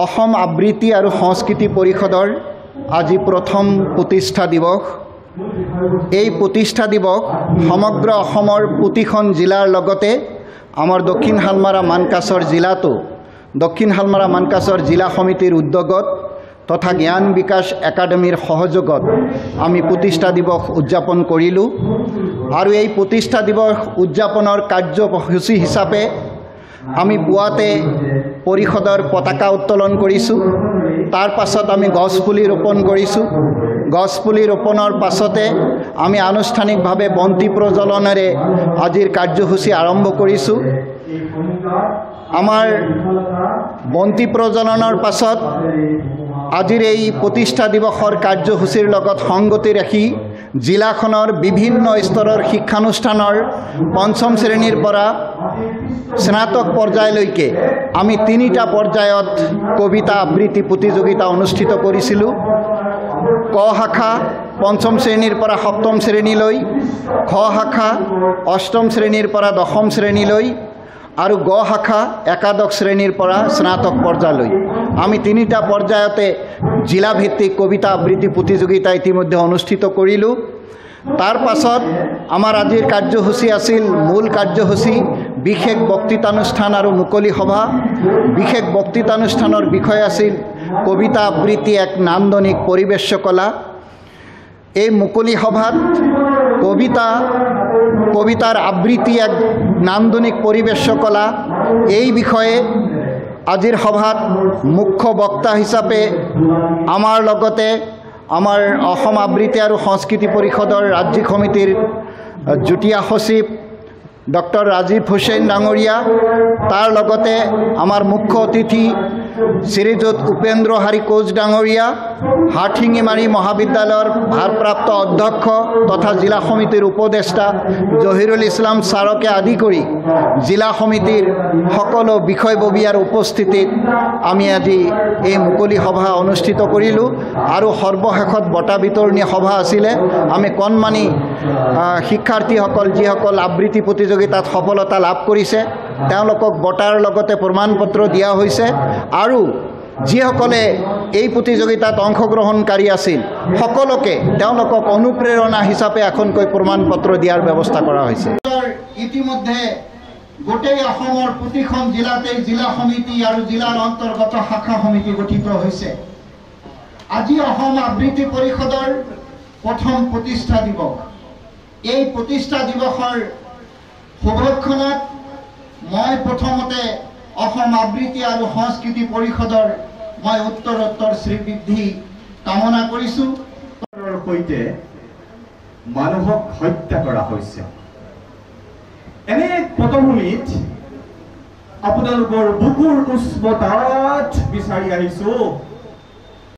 অসম আবৃত্তি আৰু সংস্কৃতি পৰিষদৰ আজি প্ৰথম প্ৰতিষ্ঠা দিৱস। এই প্ৰতিষ্ঠা দিৱস সমগ্ৰ অসমৰ প্ৰতিখন জিলাৰ লগতে আমাৰ দক্ষিণ হালমাৰা মানকাছৰ জিলাতো দক্ষিণ হালমাৰা মানকাছৰ জিলা সমিতিৰ উদ্যোগত তথা জ্ঞান বিকাশ একাডেমীৰ সহযোগত আমি প্ৰতিষ্ঠা দিৱস উদযাপন কৰিলোঁ। আৰু এই প্ৰতিষ্ঠা দিৱস উদযাপনৰ কাৰ্যসূচী হিচাপে আমি পুৱাতে পৰিষদৰ পতাকা উত্তোলন কৰিছোঁ। তাৰ পাছত আমি গছপুলি ৰোপণ কৰিছোঁ। গছপুলি ৰোপণৰ পাছতে আমি আনুষ্ঠানিকভাৱে বন্তি প্ৰজ্বলনেৰে আজিৰ কাৰ্যসূচী আৰম্ভ কৰিছোঁ। আমাৰ বন্তি প্ৰজ্বলনৰ পাছত আজিৰ এই প্ৰতিষ্ঠা দিৱসৰ কাৰ্যসূচীৰ লগত সংগতি ৰাখি জিলাখনৰ বিভিন্ন স্তৰৰ শিক্ষানুষ্ঠানৰ পঞ্চম শ্ৰেণীৰ পৰা স্নাতক পৰ্যায়লৈকে আমি 3টা পৰ্যায়ত কবিতা আবৃত্তি প্ৰতিযোগিতা অনুষ্ঠিত কৰিছিলোঁ। ক শাখা পঞ্চম শ্ৰেণীৰ পৰা সপ্তম শ্ৰেণীলৈ, খ শাখা অষ্টম শ্ৰেণীৰ পৰা দশম শ্ৰেণীলৈ আৰু গ শাখা একাদশ শ্ৰেণীৰ পৰা স্নাতক পৰ্যায়লৈ আমি 3টা পৰ্যায়তে জিলাভিত্তিক কবিতা আবৃত্তি প্ৰতিযোগিতা ইতিমধ্যে অনুষ্ঠিত কৰিলোঁ। তাৰ পাছত আমাৰ আজিৰ কাৰ্যসূচী আছিল মূল কাৰ্যসূচী বিশেষ বক্তৃতানুষ্ঠান আৰু মুকলি সভা। বিশেষ বক্তৃতানুষ্ঠানৰ বিষয় আছিল কবিতা আবৃত্তি এক নান্দনিক পৰিৱেশ কলা। এই মুকলি সভাত কবিতাৰ আবৃত্তি এক নান্দনিক পৰিৱেশ কলা এই বিষয়ে আজিৰ সভাত মুখ্য বক্তা হিচাপে আমাৰ লগতে আমাৰ অসম আবৃত্তি আৰু সংস্কৃতি পৰিষদৰ ৰাজ্যিক সমিতিৰ যুটীয়া সচিব ডক্টৰ ৰাজীৱ হুছেইন ডাঙৰীয়া, তাৰ লগতে আমাৰ মুখ্য অতিথি শ্ৰীযুত উপেন্দ্ৰ হাৰী কোচ ডাঙৰীয়া, হাটশিঙিমাৰী মহাবিদ্যালয়ৰ ভাৰপ্ৰাপ্ত অধ্যক্ষ তথা জিলা সমিতিৰ উপদেষ্টা জহিৰুল ইছলাম ছাৰকে আদি কৰি জিলা সমিতিৰ সকলো বিষয়ববীয়াৰ উপস্থিতিত আমি আজি এই মুকলি সভা অনুষ্ঠিত কৰিলোঁ। আৰু সৰ্বশেষত বঁটা বিতৰণী সভা আছিলে। আমি কণমানি শিক্ষাৰ্থীসকল যিসকল আবৃত্তি প্ৰতিযোগিতাত সফলতা লাভ কৰিছে তেওঁলোকক বঁটাৰ লগতে প্ৰমাণ পত্ৰ দিয়া হৈছে আৰু যিসকলে এই প্ৰতিযোগিতাত অংশগ্ৰহণকাৰী আছিল সকলোকে তেওঁলোকক অনুপ্ৰেৰণা হিচাপে এখনকৈ প্ৰমাণ পত্ৰ দিয়াৰ ব্যৱস্থা কৰা হৈছে। ইতিমধ্যে গোটেই অসমৰ প্ৰতিখন জিলাতেই জিলা সমিতি আৰু জিলাৰ অন্তৰ্গত শাখা সমিতি গঠিত হৈছে। আজি অসম আবৃত্তি পৰিষদৰ প্ৰথম প্ৰতিষ্ঠা দিৱস। এই প্ৰতিষ্ঠা দিৱসৰ শুভক্ষণত মই প্ৰথমতে অসম আবৃত্তি আৰু সংস্কৃতি পৰিষদৰ মই উত্তৰোত্তৰ শ্ৰীবৃদ্ধি কামনা কৰিছোঁ। সৈতে মানুহক হত্যা কৰা হৈছে। এনে পটভূমিত আপোনালোকৰ বুকুৰ উষ্ণতাত বিচাৰি আহিছোঁ